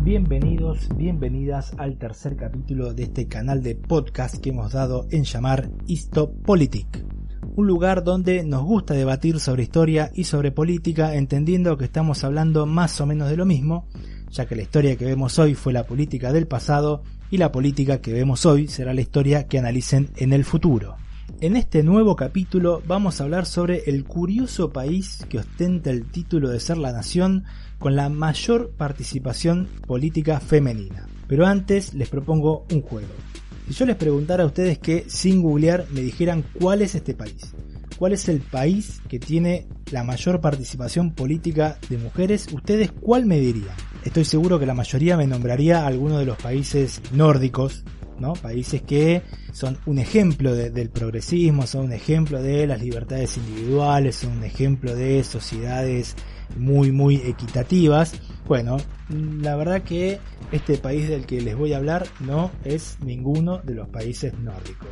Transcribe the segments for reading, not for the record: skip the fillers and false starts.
Bienvenidos, bienvenidas al tercer capítulo de este canal de podcast que hemos dado en llamar Histopolitik. Un lugar donde nos gusta debatir sobre historia y sobre política, entendiendo que estamos hablando más o menos de lo mismo, ya que la historia que vemos hoy fue la política del pasado y la política que vemos hoy será la historia que analicen en el futuro. En este nuevo capítulo vamos a hablar sobre el curioso país que ostenta el título de ser la nación con la mayor participación política femenina. Pero antes les propongo un juego. Si yo les preguntara a ustedes que sin googlear me dijeran cuál es este país, cuál es el país que tiene la mayor participación política de mujeres, ¿ustedes cuál me dirían? Estoy seguro que la mayoría me nombraría alguno de los países nórdicos, ¿no? Países que son un ejemplo del progresismo, son un ejemplo de las libertades individuales, son un ejemplo de sociedades muy equitativas. Bueno, la verdad que este país del que les voy a hablar no es ninguno de los países nórdicos.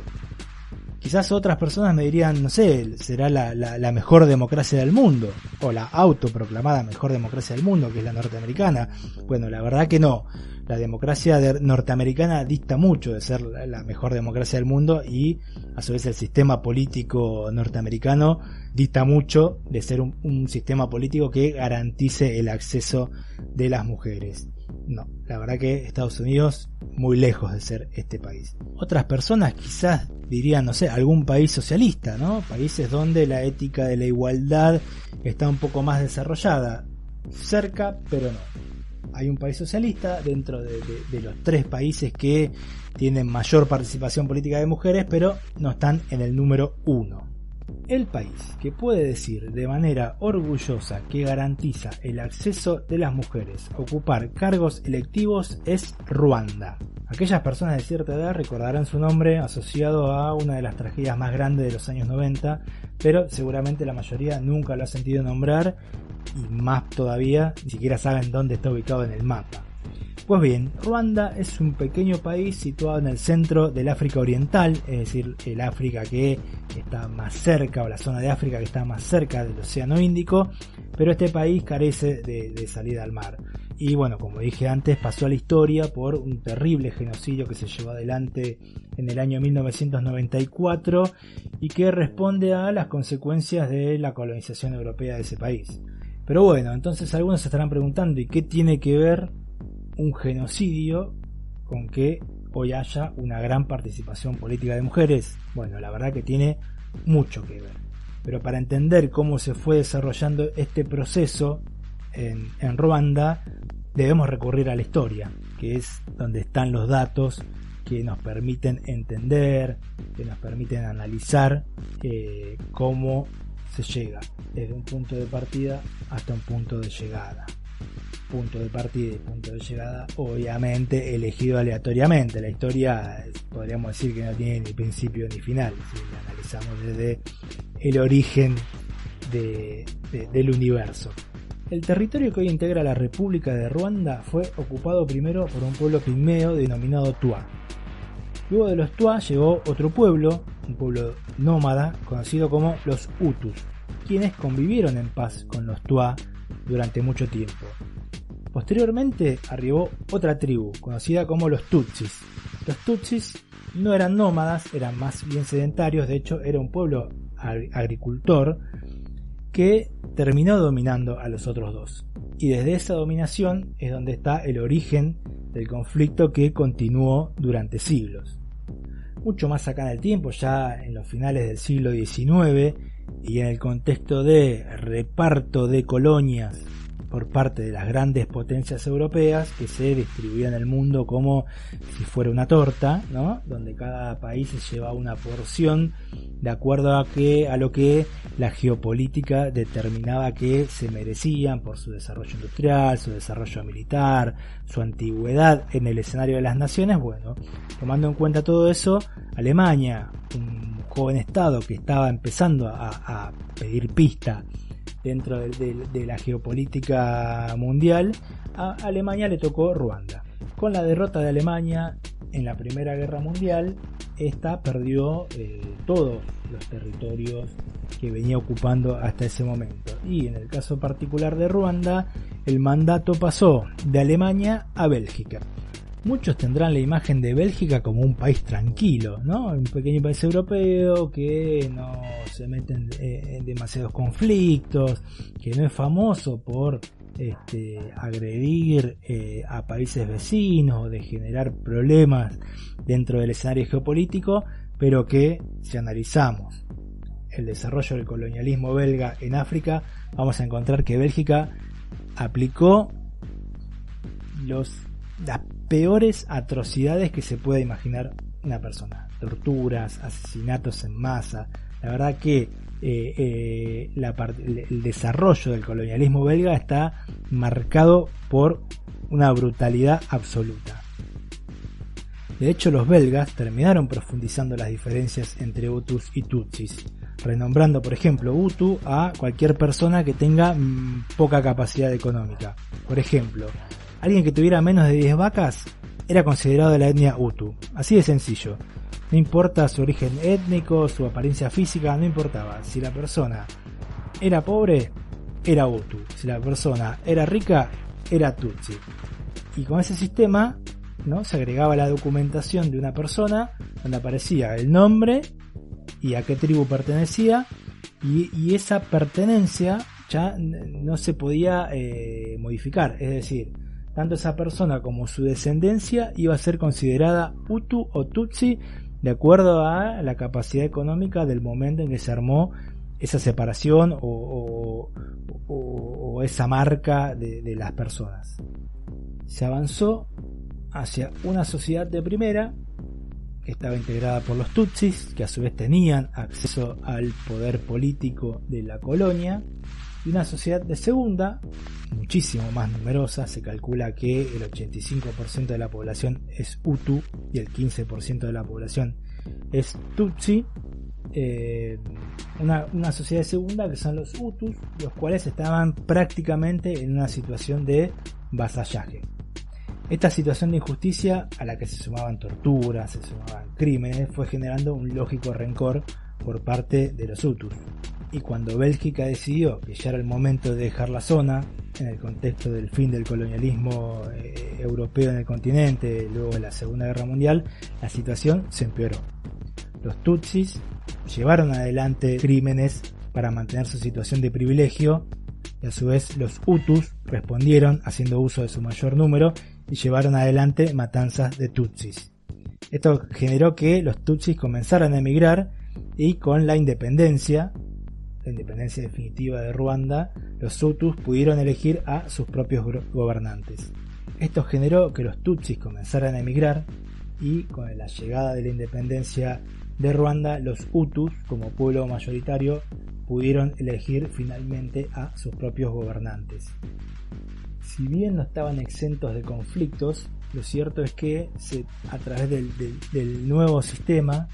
Quizás otras personas me dirían, no sé, será la mejor democracia del mundo, o la autoproclamada mejor democracia del mundo, que es la norteamericana. Bueno, la verdad que no. La democracia norteamericana dista mucho de ser la mejor democracia del mundo, y a su vez el sistema político norteamericano dista mucho de ser un sistema político que garantice el acceso de las mujeres. No, la verdad que Estados Unidos muy lejos de ser este país. Otras personas quizás dirían, no sé, algún país socialista, ¿no? Países donde la ética de la igualdad está un poco más desarrollada. Cerca, pero no. Hay un país socialista dentro de los tres países que tienen mayor participación política de mujeres, pero no están en el número 1. El país que puede decir de manera orgullosa que garantiza el acceso de las mujeres a ocupar cargos electivos es Ruanda. Aquellas personas de cierta edad recordarán su nombre asociado a una de las tragedias más grandes de los años 90, pero seguramente la mayoría nunca lo ha sentido nombrar, y más todavía ni siquiera saben dónde está ubicado en el mapa. Pues bien, Ruanda es un pequeño país situado en el centro del África Oriental, es decir, el África que está más cerca, o la zona de África que está más cerca del Océano Índico, pero este país carece de salida al mar. Y bueno, como dije antes, pasó a la historia por un terrible genocidio que se llevó adelante en el año 1994 y que responde a las consecuencias de la colonización europea de ese país. Pero bueno, entonces algunos se estarán preguntando, ¿y qué tiene que ver un genocidio con que hoy haya una gran participación política de mujeres? Bueno, la verdad que tiene mucho que ver. Pero para entender cómo se fue desarrollando este proceso en Ruanda, debemos recurrir a la historia, que es donde están los datos que nos permiten entender, que nos permiten analizar cómo se llega desde un punto de partida hasta un punto de llegada. Punto de partida y punto de llegada obviamente elegido aleatoriamente. La historia podríamos decir que no tiene ni principio ni final, si la analizamos desde el origen del universo. El territorio que hoy integra la República de Ruanda fue ocupado primero por un pueblo pigmeo denominado Twa. Luego de los Twa llegó otro pueblo, un pueblo nómada conocido como los Hutus, quienes convivieron en paz con los Twa durante mucho tiempo. Posteriormente arribó otra tribu, conocida como los Tutsis. Los Tutsis no eran nómadas, eran más bien sedentarios, de hecho era un pueblo agricultor que terminó dominando a los otros dos. Y desde esa dominación es donde está el origen del conflicto que continuó durante siglos. Mucho más acá en el tiempo, ya en los finales del siglo XIX y en el contexto de reparto de colonias por parte de las grandes potencias europeas que se distribuían el mundo como si fuera una torta, ¿no? Donde cada país se llevaba una porción de acuerdo a lo que la geopolítica determinaba que se merecían por su desarrollo industrial, su desarrollo militar, su antigüedad en el escenario de las naciones. Bueno, tomando en cuenta todo eso, Alemania, un joven estado que estaba empezando a pedir pista dentro de la geopolítica mundial, a Alemania le tocó Ruanda. Con la derrota de Alemania en la Primera Guerra Mundial, esta perdió todos los los territorios que venía ocupando hasta ese momento. Y en el caso particular de Ruanda, el mandato pasó de Alemania a Bélgica. Muchos tendrán la imagen de Bélgica como un país tranquilo, ¿no? Un pequeño país europeo que no se mete en demasiados conflictos, que no es famoso por agredir a países vecinos o de generar problemas dentro del escenario geopolítico, pero que si analizamos el desarrollo del colonialismo belga en África, vamos a encontrar que Bélgica aplicó las peores atrocidades que se pueda imaginar una persona: torturas, asesinatos en masa. La verdad que el desarrollo del colonialismo belga está marcado por una brutalidad absoluta. De hecho, los belgas terminaron profundizando las diferencias entre Hutus y Tutsis, renombrando, por ejemplo, Hutu a cualquier persona que tenga poca capacidad económica. Por ejemplo, alguien que tuviera menos de 10 vacas era considerado de la etnia Hutu. Así de sencillo. No importa su origen étnico, su apariencia física, no importaba. Si la persona era pobre, era Hutu. Si la persona era rica, era Tutsi. Y con ese sistema, ¿no?, se agregaba la documentación de una persona donde aparecía el nombre y a qué tribu pertenecía, y esa pertenencia ya no se podía modificar. Es decir, tanto esa persona como su descendencia iba a ser considerada Hutu o Tutsi de acuerdo a la capacidad económica del momento en que se armó esa separación o esa marca de las personas. Se avanzó hacia una sociedad de primera que estaba integrada por los Tutsis, que a su vez tenían acceso al poder político de la colonia, y una sociedad de segunda, muchísimo más numerosa. Se calcula que el 85% de la población es Hutu y el 15% de la población es Tutsi. Una sociedad de segunda que son los Hutus, los cuales estaban prácticamente en una situación de vasallaje. Esta situación de injusticia, a la que se sumaban torturas, se sumaban crímenes, fue generando un lógico rencor por parte de los Hutus. Y cuando Bélgica decidió que ya era el momento de dejar la zona, en el contexto del fin del colonialismo europeo en el continente, luego de la Segunda Guerra Mundial, la situación se empeoró. Los Tutsis llevaron adelante crímenes para mantener su situación de privilegio, y a su vez los Hutus respondieron haciendo uso de su mayor número y llevaron adelante matanzas de Tutsis. Esto generó que los Tutsis comenzaran a emigrar, y con la independencia definitiva de Ruanda, los Hutus pudieron elegir a sus propios gobernantes. Esto generó que los Tutsis comenzaran a emigrar, y con la llegada de la independencia de Ruanda, los Hutus, como pueblo mayoritario, pudieron elegir finalmente a sus propios gobernantes. Si bien no estaban exentos de conflictos, lo cierto es que a través del nuevo sistema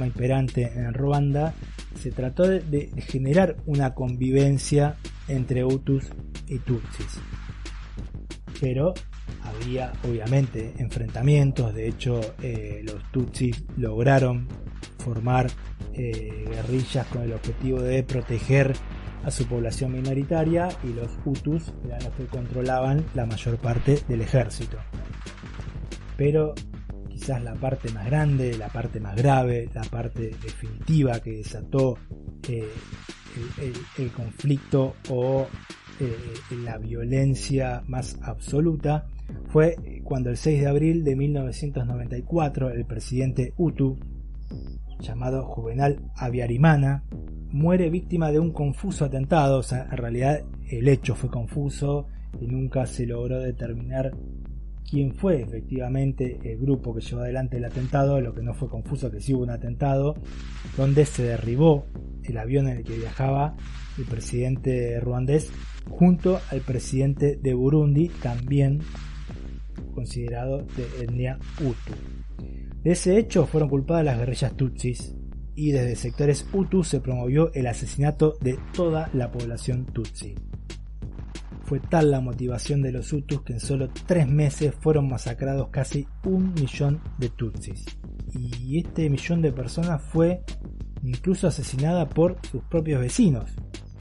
imperante en Ruanda, se trató de generar una convivencia entre Hutus y Tutsis. Pero había obviamente enfrentamientos. De hecho, los Tutsis lograron formar guerrillas con el objetivo de proteger a su población minoritaria, y los Hutus eran los que controlaban la mayor parte del ejército. Pero quizás la parte más grande, la parte más grave, la parte definitiva que desató el conflicto o la violencia más absoluta fue cuando el 6 de abril de 1994 el presidente Hutu, llamado Juvenal Habyarimana, muere víctima de un confuso atentado. O sea, en realidad el hecho fue confuso y nunca se logró determinar quién fue efectivamente el grupo que llevó adelante el atentado. Lo que no fue confuso es que sí hubo un atentado donde se derribó el avión en el que viajaba el presidente ruandés junto al presidente de Burundi, también considerado de etnia Hutu. De ese hecho fueron culpadas las guerrillas Tutsis, y desde sectores Hutu se promovió el asesinato de toda la población Tutsi. Fue tal la motivación de los Hutus que en solo 3 meses fueron masacrados casi 1 millón de Tutsis. Y este millón de personas fue incluso asesinada por sus propios vecinos,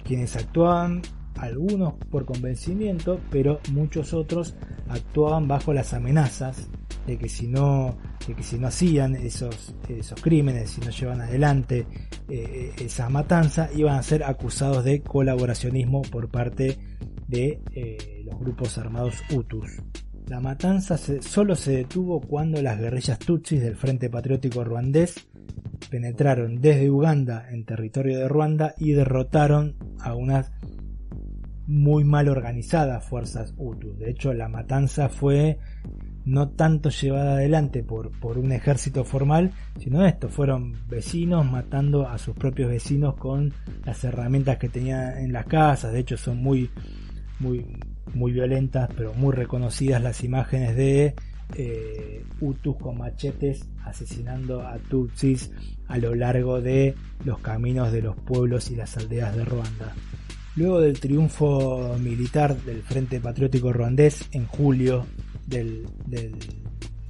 quienes actuaban algunos por convencimiento, pero muchos otros actuaban bajo las amenazas de que si no hacían esos crímenes, si no llevaban adelante esa matanza, iban a ser acusados de colaboracionismo por parte de los grupos armados Hutus. La matanza solo se detuvo cuando las guerrillas tutsis del Frente Patriótico Ruandés penetraron desde Uganda en territorio de Ruanda y derrotaron a unas muy mal organizadas fuerzas Hutus. De hecho, la matanza fue no tanto llevada adelante por un ejército formal, sino fueron vecinos matando a sus propios vecinos con las herramientas que tenían en las casas. De hecho, son muy violentas, pero muy reconocidas las imágenes de Hutus con machetes asesinando a Tutsis a lo largo de los caminos de los pueblos y las aldeas de Ruanda. Luego del triunfo militar del Frente Patriótico Ruandés en julio del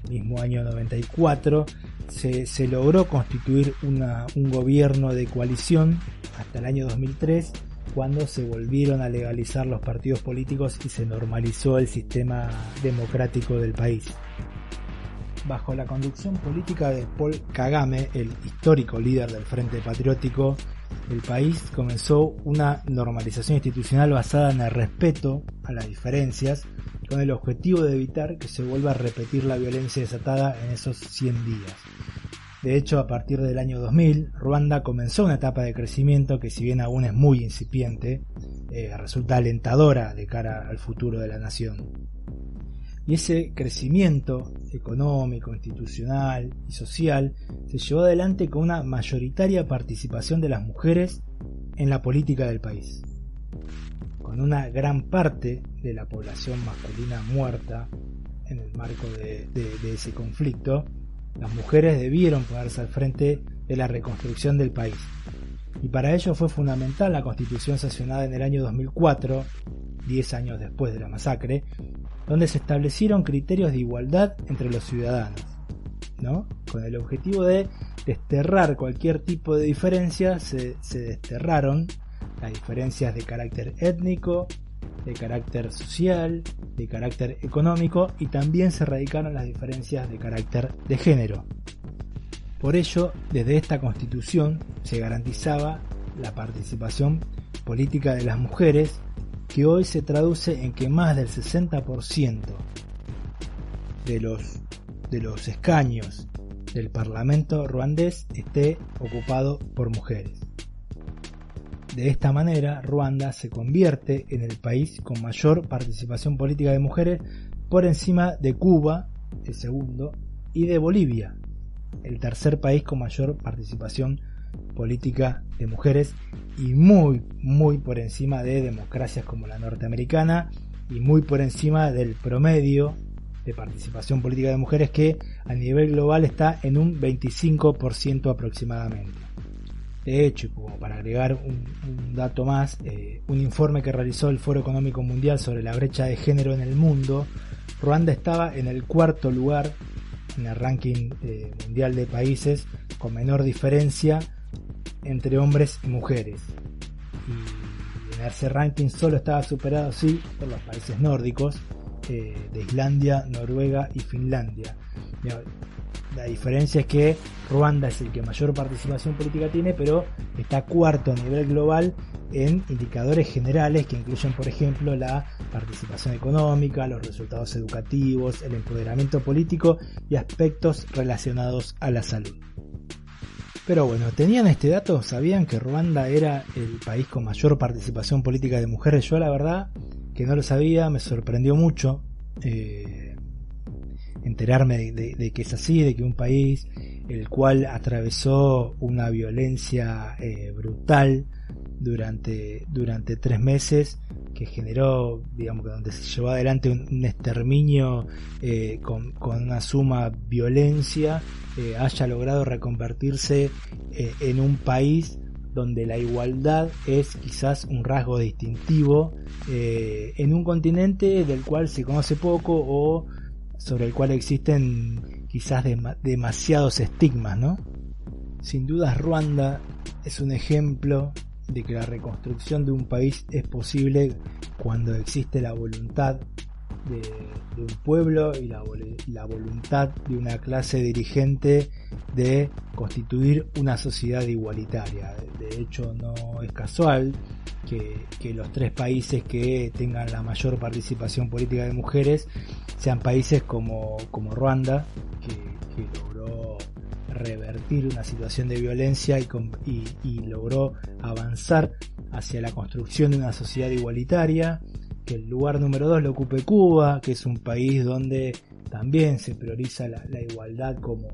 mismo año 94, se logró constituir un gobierno de coalición hasta el año 2003, cuando se volvieron a legalizar los partidos políticos y se normalizó el sistema democrático del país. Bajo la conducción política de Paul Kagame, el histórico líder del Frente Patriótico, el país comenzó una normalización institucional basada en el respeto a las diferencias, con el objetivo de evitar que se vuelva a repetir la violencia desatada en esos 100 días. De hecho, a partir del año 2000, Ruanda comenzó una etapa de crecimiento que, si bien aún es muy incipiente, resulta alentadora de cara al futuro de la nación. Y ese crecimiento económico, institucional y social se llevó adelante con una mayoritaria participación de las mujeres en la política del país, con una gran parte de la población masculina muerta en el marco de ese conflicto. Las mujeres debieron ponerse al frente de la reconstrucción del país, y para ello fue fundamental la constitución sancionada en el año 2004, 10 años después de la masacre, donde se establecieron criterios de igualdad entre los ciudadanos, ¿no? Con el objetivo de desterrar cualquier tipo de diferencia. Se desterraron las diferencias de carácter étnico, de carácter social, de carácter económico, y también se erradicaron las diferencias de carácter de género. Por ello, desde esta constitución se garantizaba la participación política de las mujeres, que hoy se traduce en que más del 60% de los escaños del Parlamento ruandés esté ocupado por mujeres. De esta manera, Ruanda se convierte en el país con mayor participación política de mujeres, por encima de Cuba, el segundo, y de Bolivia, el tercer país con mayor participación política de mujeres, y muy por encima de democracias como la norteamericana, y muy por encima del promedio de participación política de mujeres, que a nivel global está en un 25% aproximadamente. De hecho, como para agregar un dato más, un informe que realizó el Foro Económico Mundial sobre la brecha de género en el mundo, Ruanda estaba en el cuarto lugar en el ranking mundial de países con menor diferencia entre hombres y mujeres. Y en ese ranking solo estaba superado, sí, por los países nórdicos, de Islandia, Noruega y Finlandia. La diferencia es que Ruanda es el que mayor participación política tiene, pero está cuarto a nivel global en indicadores generales que incluyen, por ejemplo, la participación económica, los resultados educativos, el empoderamiento político y aspectos relacionados a la salud. Pero bueno, ¿tenían este dato? ¿Sabían que Ruanda era el país con mayor participación política de mujeres? Yo la verdad que no lo sabía, me sorprendió mucho enterarme de que es así, de que un país el cual atravesó una violencia brutal durante 3 meses, que generó, digamos, donde se llevó adelante un exterminio con una suma violencia, haya logrado reconvertirse en un país donde la igualdad es quizás un rasgo distintivo en un continente del cual se conoce poco, o sobre el cual existen quizás demasiados estigmas, ¿no? Sin dudas, Ruanda es un ejemplo de que la reconstrucción de un país es posible cuando existe la voluntad de un pueblo y la voluntad de una clase dirigente de constituir una sociedad igualitaria. De hecho, no es casual que los 3 países que tengan la mayor participación política de mujeres sean países como Ruanda, que logró revertir una situación de violencia y logró avanzar hacia la construcción de una sociedad igualitaria. Que el lugar número 2 lo ocupe Cuba, que es un país donde también se prioriza la igualdad como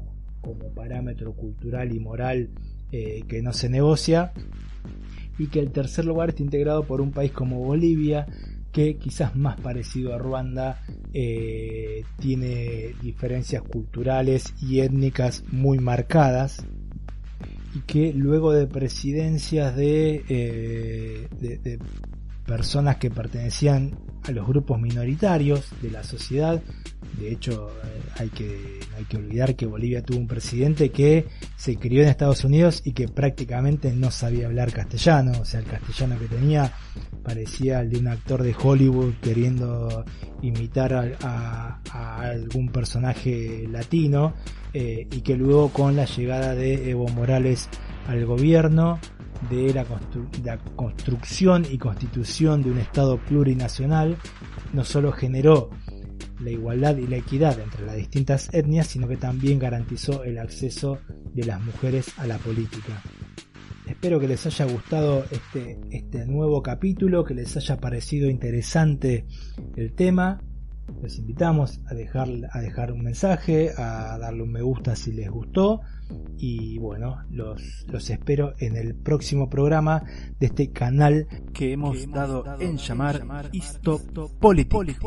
parámetro cultural y moral que no se negocia, y que el tercer lugar esté integrado por un país como Bolivia, que quizás más parecido a Ruanda, tiene diferencias culturales y étnicas muy marcadas, y que luego de presidencias de personas que pertenecían a los grupos minoritarios de la sociedad. De hecho, hay que olvidar que Bolivia tuvo un presidente que se crió en Estados Unidos y que prácticamente no sabía hablar castellano. O sea, el castellano que tenía parecía el de un actor de Hollywood queriendo imitar a algún personaje latino, y que luego, con la llegada de Evo Morales al gobierno, de la construcción y constitución de un Estado plurinacional, no solo generó la igualdad y la equidad entre las distintas etnias, sino que también garantizó el acceso de las mujeres a la política. Espero que les haya gustado este nuevo capítulo, que les haya parecido interesante el tema. Los invitamos a dejar un mensaje, a darle un me gusta si les gustó, y bueno, los espero en el próximo programa de este canal que hemos dado en llamar Istop Politic.